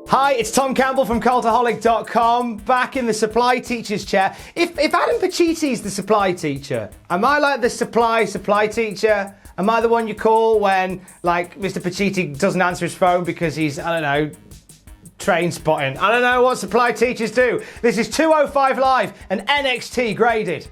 Hi, it's Tom Campbell from Cultaholic.com, back in the supply teacher's chair. If Adam Pacitti the supply teacher, am I like the supply teacher? Am I the one you call when, like, Mr. Pacitti doesn't answer his phone because he's, I don't know, train spotting? I don't know what supply teachers do. This is 205 Live and NXT graded.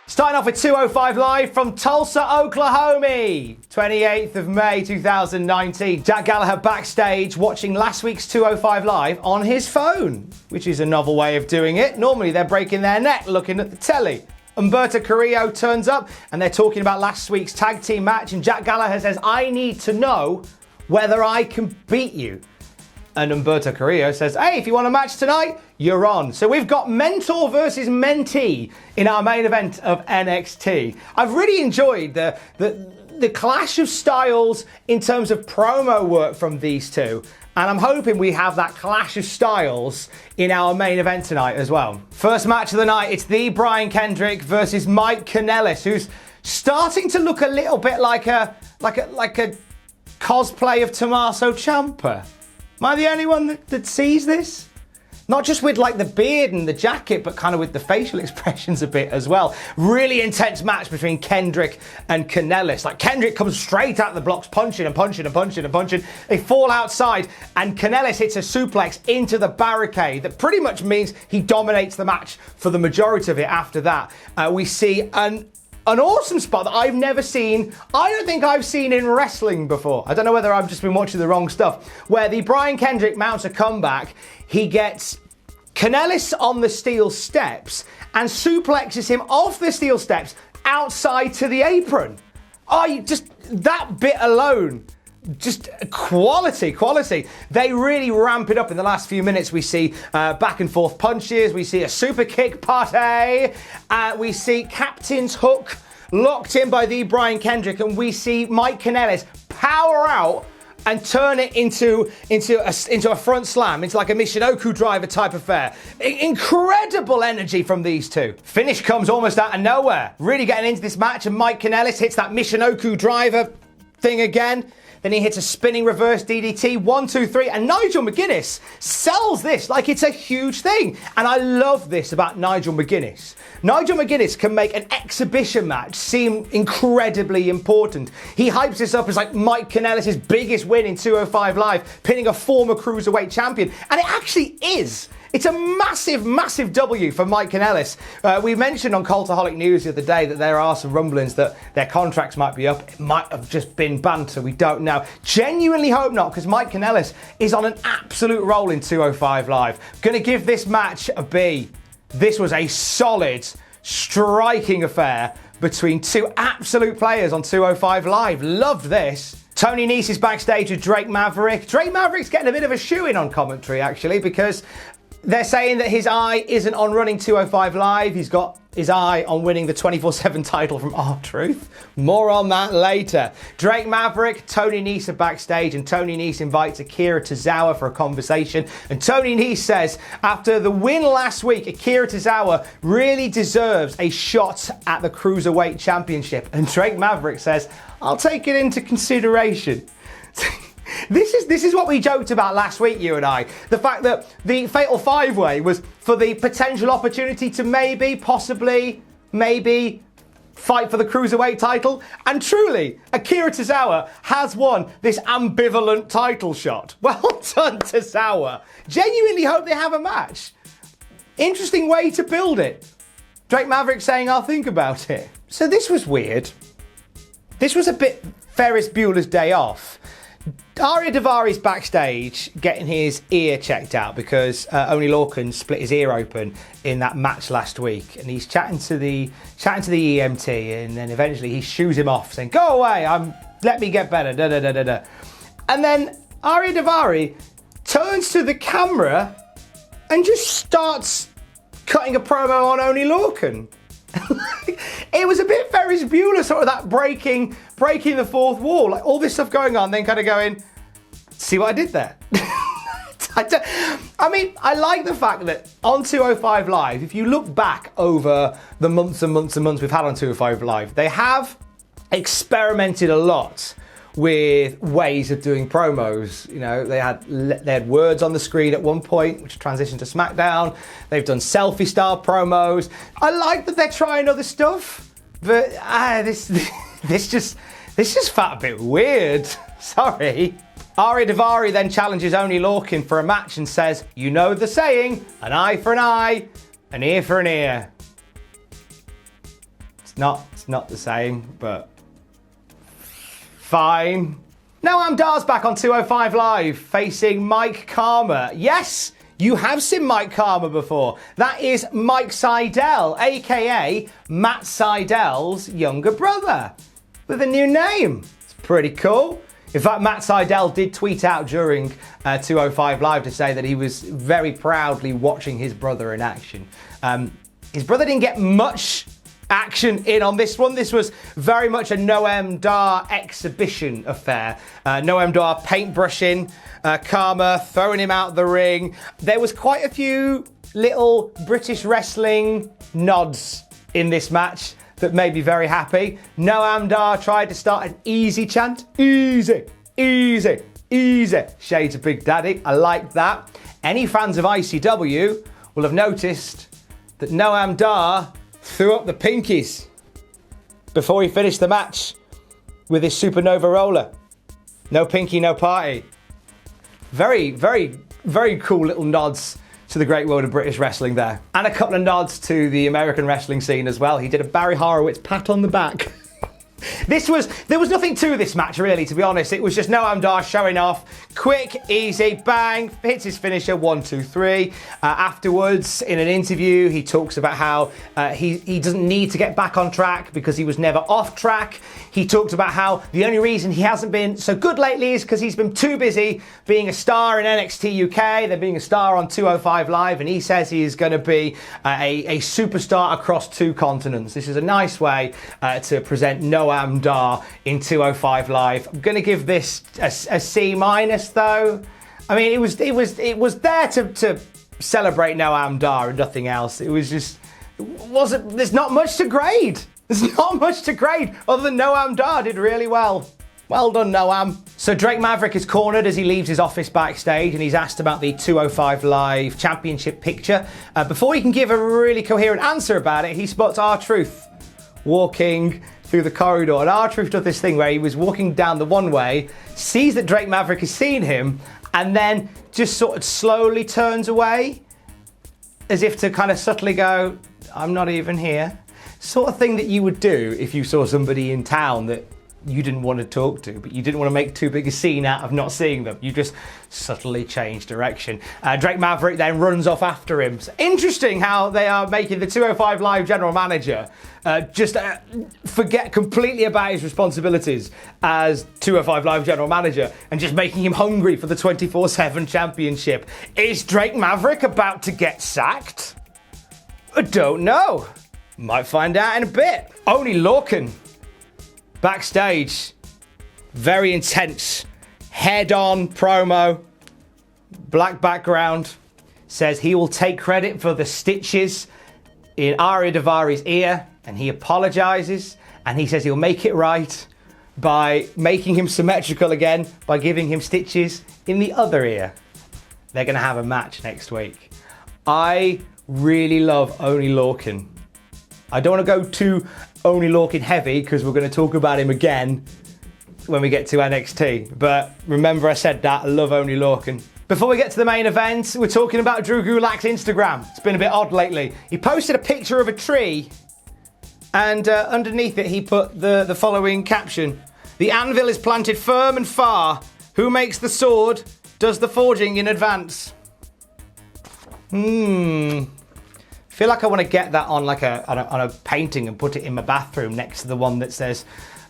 Starting off with 205 Live from Tulsa, Oklahoma, 28th of May 2019. Jack Gallagher backstage watching last week's 205 Live on his phone, which is a novel way of doing it. Normally they're breaking their neck looking at the telly. Humberto Carrillo turns up and they're talking about last week's tag team match, and Jack Gallagher says, "I need to know whether I can beat you." And Humberto Carrillo says, "Hey, if you want a match tonight, you're on." So we've got mentor versus mentee in our main event of NXT. I've really enjoyed the clash of styles in terms of promo work from these two. And I'm hoping we have that clash of styles in our main event tonight as well. First match of the night, it's the Brian Kendrick versus Mike Kanellis, who's starting to look a little bit like a cosplay of Tommaso Ciampa. Am I the only one that sees this? Not just with like the beard and the jacket, but kind of with the facial expressions a bit as well. Really intense match between Kendrick and Kanellis. Like, Kendrick comes straight out the blocks, punching and punching and punching and punching. They fall outside and Kanellis hits a suplex into the barricade. That pretty much means he dominates the match for the majority of it after that. We see an awesome spot that I've never seen, I don't think I've seen in wrestling before. I don't know whether I've just been watching the wrong stuff. Where the Brian Kendrick mounts a comeback, he gets Kanellis on the steel steps and suplexes him off the steel steps outside to the apron. Just that bit alone. Just quality. They really ramp it up in the last few minutes. We see back and forth punches. We see a super kick party. We see Captain's Hook locked in by the Brian Kendrick. And we see Mike Kanellis power out and turn it into a front slam, into like a Michinoku driver type affair. Incredible energy from these two. Finish comes almost out of nowhere. Really getting into this match, and Mike Kanellis hits that Michinoku driver thing again. Then he hits a spinning reverse DDT, 1, 2, 3, and Nigel McGuinness sells this like it's a huge thing. And I love this about Nigel McGuinness. Nigel McGuinness can make an exhibition match seem incredibly important. He hypes this up as like Mike Kanellis' biggest win in 205 Live, pinning a former Cruiserweight champion. And it actually is. It's a massive W for Mike Kanellis. We mentioned on Cultaholic News the other day that there are some rumblings that their contracts might be up. It might have just been banter, we don't know. Genuinely hope not, because Mike Kanellis is on an absolute roll in 205 Live. Gonna give this match a B. This was a solid, striking affair between two absolute players on 205 Live. Loved this. Tony Nese is backstage with Drake Maverick. Drake Maverick's getting a bit of a shoe-in on commentary, actually, because they're saying that his eye isn't on running 205 Live. He's got his eye on winning the 24/7 title from R-Truth. More on that later. Drake Maverick, Tony Nese are backstage, and Tony Nese invites Akira Tozawa for a conversation. And Tony Nese says, after the win last week, Akira Tozawa really deserves a shot at the Cruiserweight Championship. And Drake Maverick says, "I'll take it into consideration." This is what we joked about last week, you and I. The fact that the Fatal 5-Way was for the potential opportunity to maybe fight for the Cruiserweight title. And truly, Akira Tozawa has won this ambivalent title shot. Well done, Tozawa. Genuinely hope they have a match. Interesting way to build it. Drake Maverick saying, "I'll think about it." So this was weird. This was a bit Ferris Bueller's Day Off. Ari Daivari's backstage getting his ear checked out because Oney Lorcan split his ear open in that match last week, and he's chatting to the EMT, and then eventually he shoos him off, saying, "Go away, let me get better." Da, da, da, da, da. And then Ari Daivari turns to the camera and just starts cutting a promo on Oney Lorcan. It was a bit Ferris Bueller, sort of that breaking the fourth wall, like all this stuff going on, then kind of going, "See what I did there?" I mean, I like the fact that on 205 Live, if you look back over the months and months and months we've had on 205 Live, they have experimented a lot with ways of doing promos. You know, they had words on the screen at one point, which transitioned to SmackDown. They've done selfie style promos. I like that they're trying other stuff, but this just felt a bit weird. Sorry. Ari Daivari then challenges Oney Lorcan for a match and says, "You know the saying, an eye for an eye, an ear for an ear." It's not the same, but fine. Noam Dar's back on 205 Live facing Mike Karma. Yes, you have seen Mike Karma before. That is Mike Seidel, aka Matt Seidel's younger brother, with a new name. It's pretty cool. In fact, Matt Seidel did tweet out during 205 Live to say that he was very proudly watching his brother in action. His brother didn't get much action in on this one. This was very much a Noam Dar exhibition affair. Noam Dar paintbrushing Karma, throwing him out the ring. There was quite a few little British wrestling nods in this match that made me very happy. Noam Dar tried to start an easy chant. Easy, easy, easy. Shades of Big Daddy. I like that. Any fans of ICW will have noticed that Noam Dar threw up the pinkies before he finished the match with his Supernova roller. No pinky, no party. Very, very, very cool little nods to the great world of British wrestling there. And a couple of nods to the American wrestling scene as well. He did a Barry Horowitz pat on the back. There was nothing to this match really, to be honest. It was just Noam Dar showing off. Quick, easy, bang, hits his finisher, 1, 2, 3. Afterwards, in an interview, he talks about how he doesn't need to get back on track because he was never off track. He talked about how the only reason he hasn't been so good lately is because he's been too busy being a star in NXT UK, then being a star on 205 Live, and he says he is going to be a superstar across 2 continents. This is a nice way to present Noam Dar in 205 Live. I'm going to give this a C- though. I mean, it was there to celebrate Noam Dar and nothing else. It was just there's not much to grade. There's not much to grade other than Noam Dar did really well. Well done, Noam. So Drake Maverick is cornered as he leaves his office backstage and he's asked about the 205 Live championship picture. Before he can give a really coherent answer about it, he spots R-Truth walking through the corridor. And R-Truth does this thing where he was walking down the one way, sees that Drake Maverick has seen him, and then just sort of slowly turns away as if to kind of subtly go, "I'm not even here." Sort of thing that you would do if you saw somebody in town that you didn't want to talk to, but you didn't want to make too big a scene out of not seeing them. You just subtly change direction. Drake Maverick then runs off after him. So interesting how they are making the 205 Live general manager just forget completely about his responsibilities as 205 Live general manager and just making him hungry for the 24/7 championship. Is Drake Maverick about to get sacked? I don't know. Might find out in a bit. Oney Lorcan backstage, very intense, head-on promo, black background, says he will take credit for the stitches in Ari Daivari's ear, and he apologizes, and he says he'll make it right by making him symmetrical again, by giving him stitches in the other ear. They're going to have a match next week. I really love Oney Lorcan. I don't want to go too Oney Lorcan heavy because we're going to talk about him again when we get to NXT. But remember I said that, I love Oney Lorcan. Before we get to the main event, we're talking about Drew Gulak's Instagram. It's been a bit odd lately. He posted a picture of a tree and underneath it he put the following caption: "The anvil is planted firm and far. Who makes the sword does the forging in advance." I feel like I want to get that on like on a painting and put it in my bathroom next to the one that says,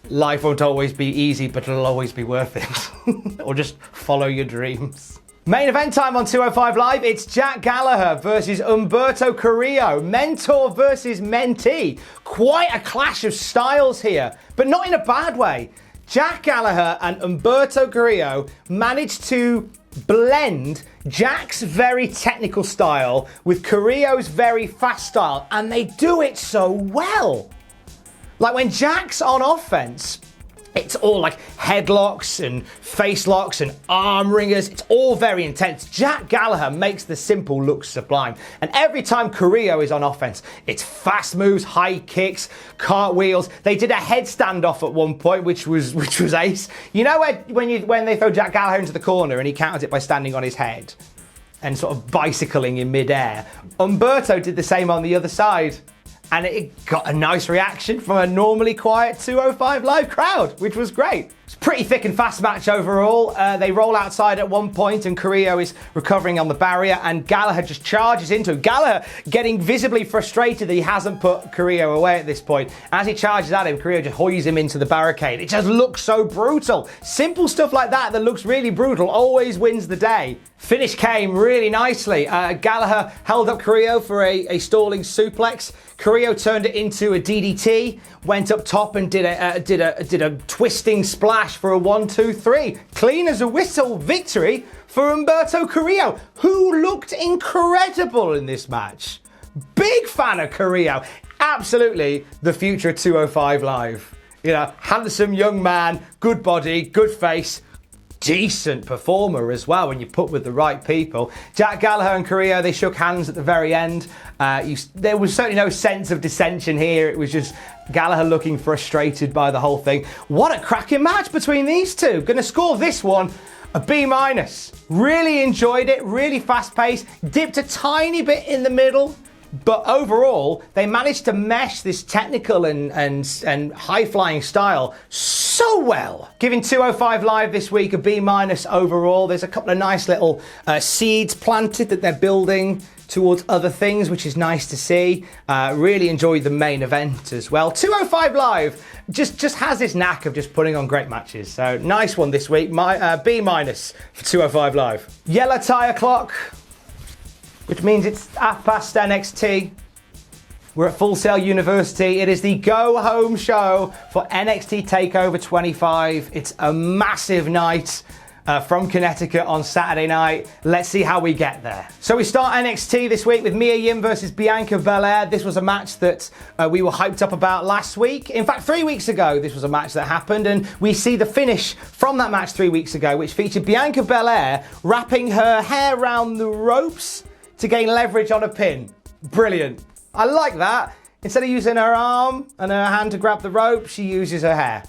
"Life won't always be easy, but it'll always be worth it." Or just follow your dreams. Main event time on 205 Live. It's Jack Gallagher versus Humberto Carrillo. Mentor versus mentee. Quite a clash of styles here, but not in a bad way. Jack Gallagher and Humberto Carrillo managed to blend Jack's very technical style with Carrillo's very fast style, and they do it so well. Like when Jack's on offense, it's all like headlocks and face locks and arm ringers. It's all very intense. Jack Gallagher makes the simple look sublime. And every time Carrillo is on offense, it's fast moves, high kicks, cartwheels. They did a headstand off at one point, which was ace. You know when they throw Jack Gallagher into the corner and he counters it by standing on his head and sort of bicycling in midair? Humberto did the same on the other side. And it got a nice reaction from a normally quiet 205 Live crowd, which was great. It's a pretty thick and fast match overall. They roll outside at one point and Carrillo is recovering on the barrier and Gallagher just charges into him. Gallagher getting visibly frustrated that he hasn't put Carrillo away at this point. As he charges at him, Carrillo just hoys him into the barricade. It just looks so brutal. Simple stuff like that looks really brutal always wins the day. Finish came really nicely. Gallagher held up Carrillo for a stalling suplex. Carrillo turned it into a DDT, went up top and did a twisting splash for a 1-2-3. Clean as a whistle victory for Humberto Carrillo, who looked incredible in this match. Big fan of Carrillo. Absolutely the future of 205 Live. You know, handsome young man, good body, good face. Decent performer as well when you put with the right people. Jack Gallagher and Carrillo, they shook hands at the very end. There was certainly no sense of dissension here. It was just Gallagher looking frustrated by the whole thing. What a cracking match between these two. Gonna score this one a B-. Really enjoyed it, really fast paced, dipped a tiny bit in the middle. But overall, they managed to mesh this technical and high-flying style so well. Giving 205 Live this week a B- overall. There's a couple of nice little seeds planted that they're building towards other things, which is nice to see. Really enjoyed the main event as well. 205 Live just has this knack of just putting on great matches. So nice one this week. B- for 205 Live. Yellow tire clock, which means it's past NXT. We're at Full Sail University. It is the go-home show for NXT TakeOver 25. It's a massive night from Connecticut on Saturday night. Let's see how we get there. So we start NXT this week with Mia Yim versus Bianca Belair. This was a match that we were hyped up about last week. In fact, 3 weeks ago, this was a match that happened, and we see the finish from that match 3 weeks ago, which featured Bianca Belair wrapping her hair around the ropes to gain leverage on a pin. Brilliant. I like that. Instead of using her arm and her hand to grab the rope, she uses her hair.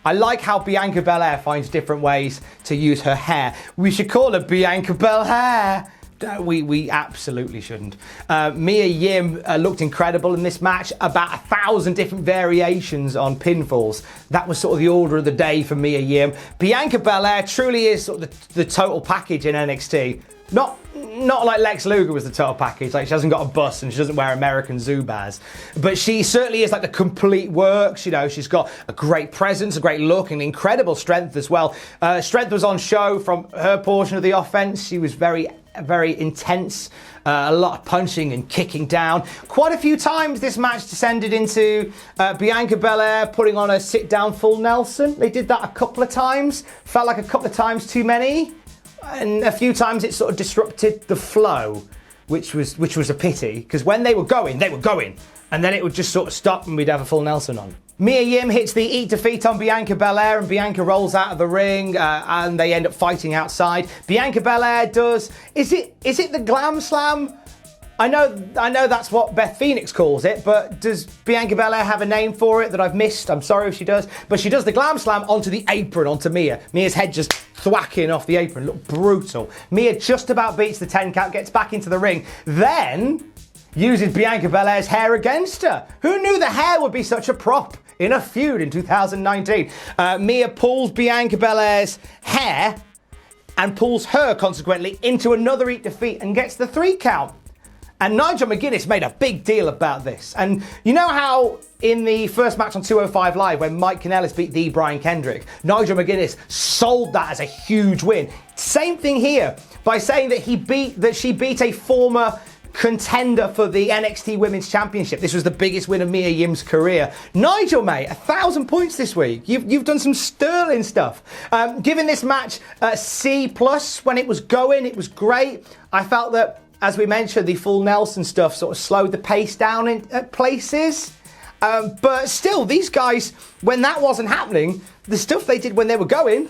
I like how Bianca Belair finds different ways to use her hair. We should call her Bianca Belair. We absolutely shouldn't. Mia Yim looked incredible in this match. About 1,000 different variations on pinfalls. That was sort of the order of the day for Mia Yim. Bianca Belair truly is sort of the total package in NXT. Not like Lex Luger was the total package, like she hasn't got a bus and she doesn't wear American Zubaz. But she certainly is like the complete works, you know, she's got a great presence, a great look and incredible strength as well. Strength was on show from her portion of the offense. She was very intense, a lot of punching and kicking down. Quite a few times this match descended into Bianca Belair putting on a sit-down full Nelson. They did that a couple of times. Felt like a couple of times too many. And a few times it sort of disrupted the flow, which was a pity, because when they were going, and then it would just sort of stop and we'd have a full Nelson on. Mia Yim hits the Eat Defeat on Bianca Belair and Bianca rolls out of the ring and they end up fighting outside. Bianca Belair does, is it the Glam Slam? I know that's what Beth Phoenix calls it, but does Bianca Belair have a name for it that I've missed? I'm sorry if she does. But she does the Glam Slam onto the apron, onto Mia. Mia's head just thwacking off the apron. Look brutal. Mia just about beats the 10 count, gets back into the ring, then uses Bianca Belair's hair against her. Who knew the hair would be such a prop in a feud in 2019? Mia pulls Bianca Belair's hair and pulls her, consequently, into another Eat Defeat and gets the 3 count. And Nigel McGuinness made a big deal about this. And you know how in the first match on 205 Live, when Mike Kanellis beat the Brian Kendrick, Nigel McGuinness sold that as a huge win. Same thing here, by saying that she beat a former contender for the NXT Women's Championship. This was the biggest win of Mia Yim's career. Nigel, mate, 1,000 points this week. You've done some sterling stuff. Giving this match a C+ when it was going, it was great. I felt that, as we mentioned, the full Nelson stuff sort of slowed the pace down at places. But still, these guys, when that wasn't happening, the stuff they did when they were going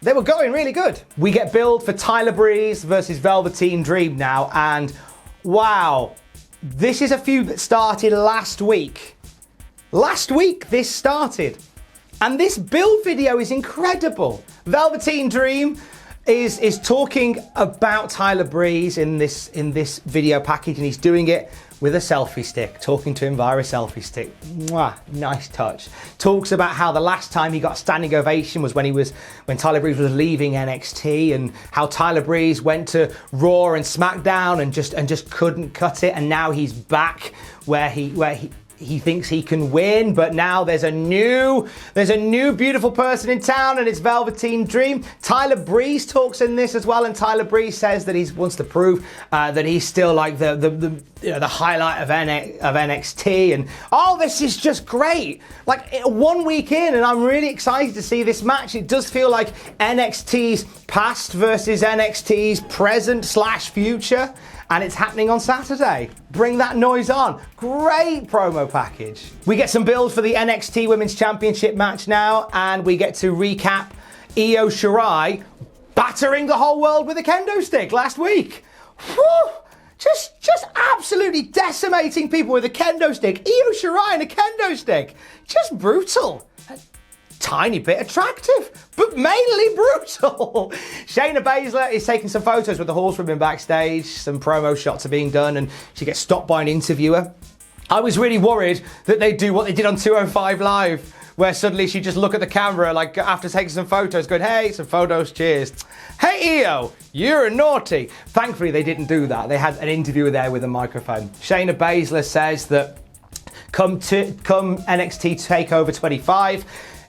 really good. We get billed for Tyler Breeze versus Velveteen Dream now, and wow, this is a feud that started last week. Last week this started, and this build video is incredible. Velveteen Dream is talking about Tyler Breeze in this video package, and he's doing it with a selfie stick, talking to him via a selfie stick. Mwah, nice touch. Talks about how the last time he got a standing ovation was when Tyler Breeze was leaving NXT, and how Tyler Breeze went to Raw and SmackDown and just couldn't cut it, and now he's back where he thinks he can win, but now there's a new beautiful person in town, and it's Velveteen Dream. Tyler Breeze talks in this as well, and Tyler Breeze says that he wants to prove that he's still like the highlight of NXT, and this is just great. Like 1 week in, and I'm really excited to see this match. It does feel like NXT's past versus NXT's present/future. And it's happening on Saturday. Bring that noise on. Great promo package. We get some build for the NXT Women's Championship match now, and we get to recap Io Shirai battering the whole world with a kendo stick last week. Whew! Just absolutely decimating people with a kendo stick. Io Shirai and a kendo stick. Just brutal. Tiny bit attractive, but mainly brutal. Shayna Baszler is taking some photos with the horsewomen backstage. Some promo shots are being done, and she gets stopped by an interviewer. I was really worried that they'd do what they did on 205 Live, where suddenly she'd just look at the camera, like after taking some photos, going, hey, some photos, cheers. Hey, Io, you're naughty. Thankfully, they didn't do that. They had an interviewer there with a microphone. Shayna Baszler says that come NXT TakeOver 25,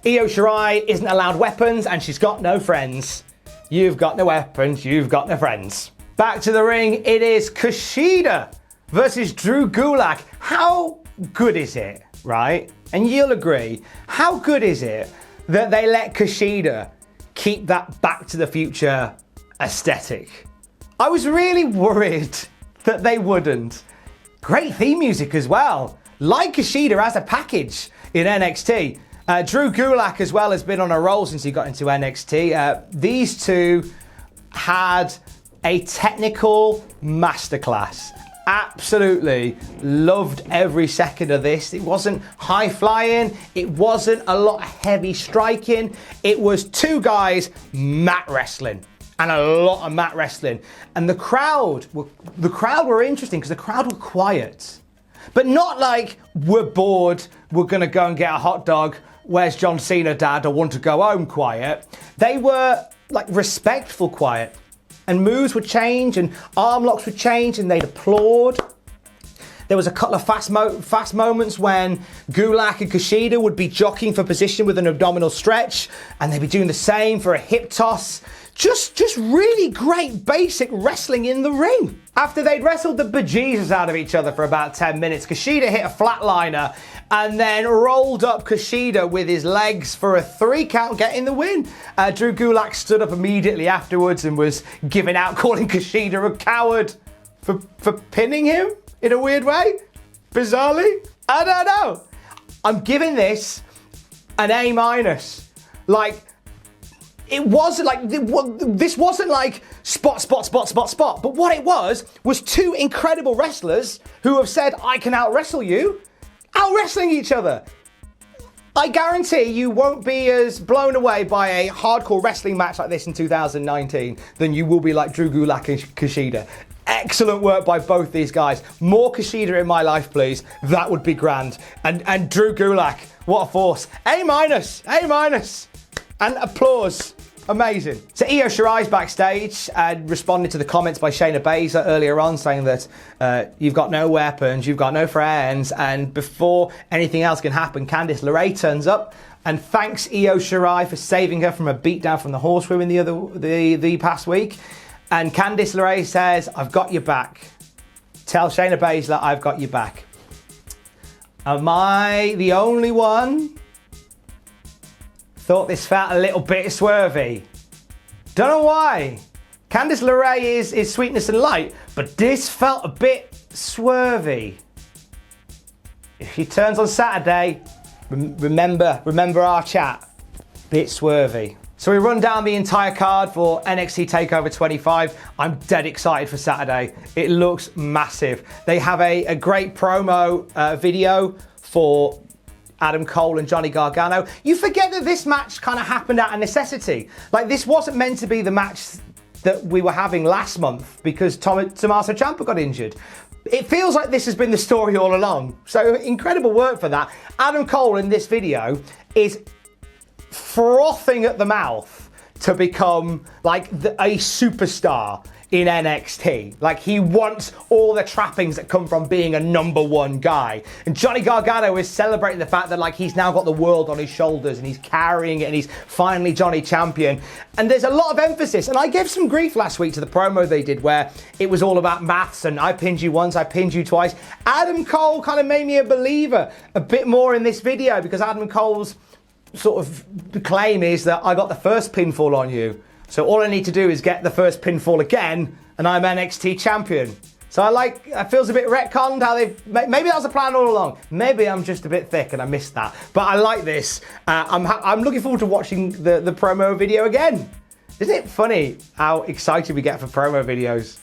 Io Shirai isn't allowed weapons, and she's got no friends. You've got no weapons, you've got no friends. Back to the ring, it is Kushida versus Drew Gulak. How good is it, right? And you'll agree, how good is it that they let Kushida keep that Back to the Future aesthetic? I was really worried that they wouldn't. Great theme music as well. Like Kushida as a package in NXT. Drew Gulak as well has been on a roll since he got into NXT. These two had a technical masterclass. Absolutely loved every second of this. It wasn't high flying. It wasn't a lot of heavy striking. It was two guys mat wrestling. And a lot of mat wrestling. And the crowd were interesting because the crowd were quiet. But not like, we're bored, we're going to go and get a hot dog, where's John Cena, Dad, I want to go home quiet. They were like respectful quiet. And moves would change, and arm locks would change, and they'd applaud. There was a couple of fast moments when Gulak and Kushida would be jockeying for position with an abdominal stretch, and they'd be doing the same for a hip toss. Just really great basic wrestling in the ring. After they'd wrestled the bejesus out of each other for about 10 minutes, Kushida hit a flatliner and then rolled up Kushida with his legs for a 3 count, getting the win. Drew Gulak stood up immediately afterwards and was giving out, calling Kushida a coward for pinning him in a weird way. Bizarrely. I don't know. I'm giving this an A-. Like, it wasn't like, this wasn't like spot. But what it was two incredible wrestlers who have said, I can out-wrestle you, out-wrestling each other. I guarantee you won't be as blown away by a hardcore wrestling match like this in 2019 than you will be like Drew Gulak and Kushida. Excellent work by both these guys. More Kushida in my life, please. That would be grand. And Drew Gulak, what a force. A-. And applause. Amazing. So Io Shirai's backstage and responded to the comments by Shayna Baszler earlier on, saying that you've got no weapons, you've got no friends, and before anything else can happen, Candice LeRae turns up and thanks Io Shirai for saving her from a beatdown from the horsewomen the past week. And Candice LeRae says, I've got your back. Tell Shayna Baszler I've got your back. Am I the only one? Thought this felt a little bit swervy. Don't know why. Candice LeRae is sweetness and light, but this felt a bit swervy. If she turns on Saturday, remember our chat. Bit swervy. So we run down the entire card for NXT TakeOver 25. I'm dead excited for Saturday. It looks massive. They have a great promo video for Adam Cole and Johnny Gargano. You forget that this match kind of happened out of necessity. Like, this wasn't meant to be the match that we were having last month because Tommaso Ciampa got injured. It feels like this has been the story all along. So incredible work for that. Adam Cole in this video is frothing at the mouth to become like a superstar in NXT. Like, he wants all the trappings that come from being a number one guy. And Johnny Gargano is celebrating the fact that, like, he's now got the world on his shoulders and he's carrying it and he's finally Johnny Champion. And there's a lot of emphasis. And I gave some grief last week to the promo they did where it was all about maths and I pinned you once, I pinned you twice. Adam Cole kind of made me a believer a bit more in this video because Adam Cole's sort of claim is that I got the first pinfall on you. So all I need to do is get the first pinfall again, and I'm NXT champion. So it feels a bit retconned how maybe that was the plan all along. Maybe I'm just a bit thick and I missed that. But I like this. I'm looking forward to watching the promo video again. Isn't it funny how excited we get for promo videos?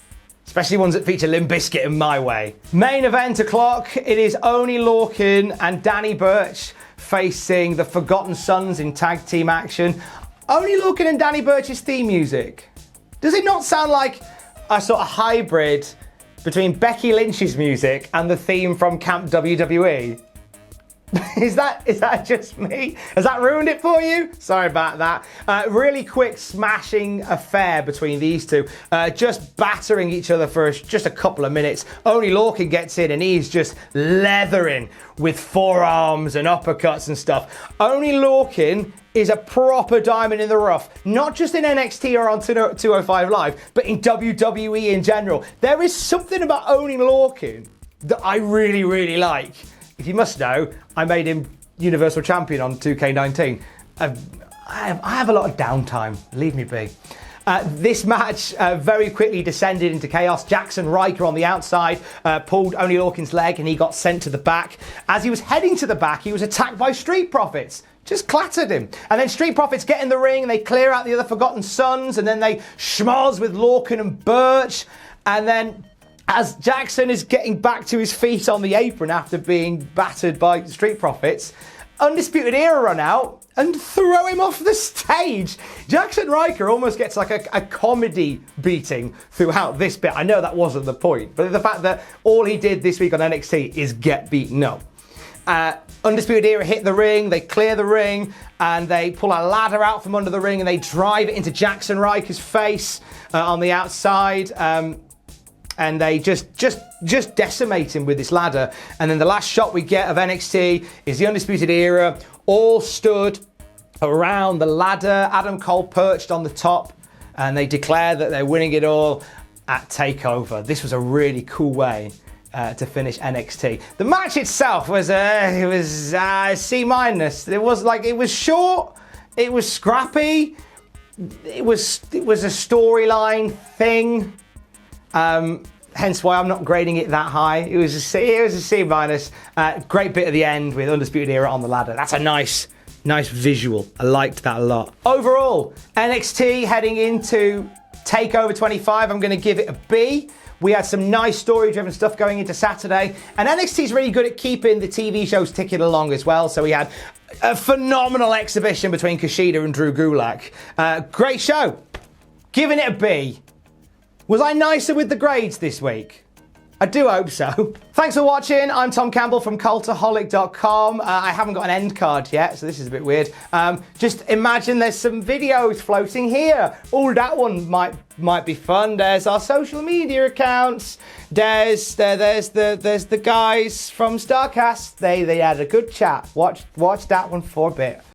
Especially ones that feature Limp Bizkit in My Way. Main event o'clock. It is Oney Lorcan and Danny Burch facing the Forgotten Sons in tag team action. Oney Lorcan and Danny Burch's theme music. Does it not sound like a sort of hybrid between Becky Lynch's music and the theme from Camp WWE? Is that just me? Has that ruined it for you? Sorry about that. Really quick smashing affair between these two. Just battering each other for just a couple of minutes. Oney Lorcan gets in and he's just leathering with forearms and uppercuts and stuff. Oney Lorcan is a proper diamond in the rough, not just in NXT or on 205 Live, but in WWE in general. There is something about Oney Lorcan that I really, really like. If you must know, I made him Universal Champion on 2K19. I have a lot of downtime, leave me be. This match very quickly descended into chaos. Jackson Ryker on the outside pulled Oney Lorcan's leg and he got sent to the back. As he was heading to the back, he was attacked by Street Profits. Just clattered him. And then Street Profits get in the ring and they clear out the other Forgotten Sons and then they schmoz with Lorcan and Burch. And then as Jackson is getting back to his feet on the apron after being battered by Street Profits, Undisputed Era run out and throw him off the stage. Jackson Ryker almost gets like a comedy beating throughout this bit. I know that wasn't the point, but the fact that all he did this week on NXT is get beaten up. Undisputed Era hit the ring, they clear the ring, and they pull a ladder out from under the ring and they drive it into Jackson Ryker's face on the outside. And they just decimate him with this ladder. And then the last shot we get of NXT is the Undisputed Era all stood around the ladder, Adam Cole perched on the top, and they declare that they're winning it all at TakeOver. This was a really cool way to finish NXT. The match itself was C-. It was short, it was scrappy, it was a storyline thing. Hence why I'm not grading it that high. It was a C-. Great bit at the end with Undisputed Era on the ladder. That's a nice visual. I liked that a lot. Overall, NXT heading into TakeOver 25, I'm going to give it a B. We had some nice story-driven stuff going into Saturday, and NXT's really good at keeping the TV shows ticking along as well. So we had a phenomenal exhibition between Kushida and Drew Gulak. Great show. Giving it a B. Was I nicer with the grades this week? I do hope so. Thanks for watching. I'm Tom Campbell from Cultaholic.com. I haven't got an end card yet, so this is a bit weird. Just imagine there's some videos floating here. Oh, that one might be fun. There's our social media accounts. There's the guys from Starcast. They had a good chat. Watch that one for a bit.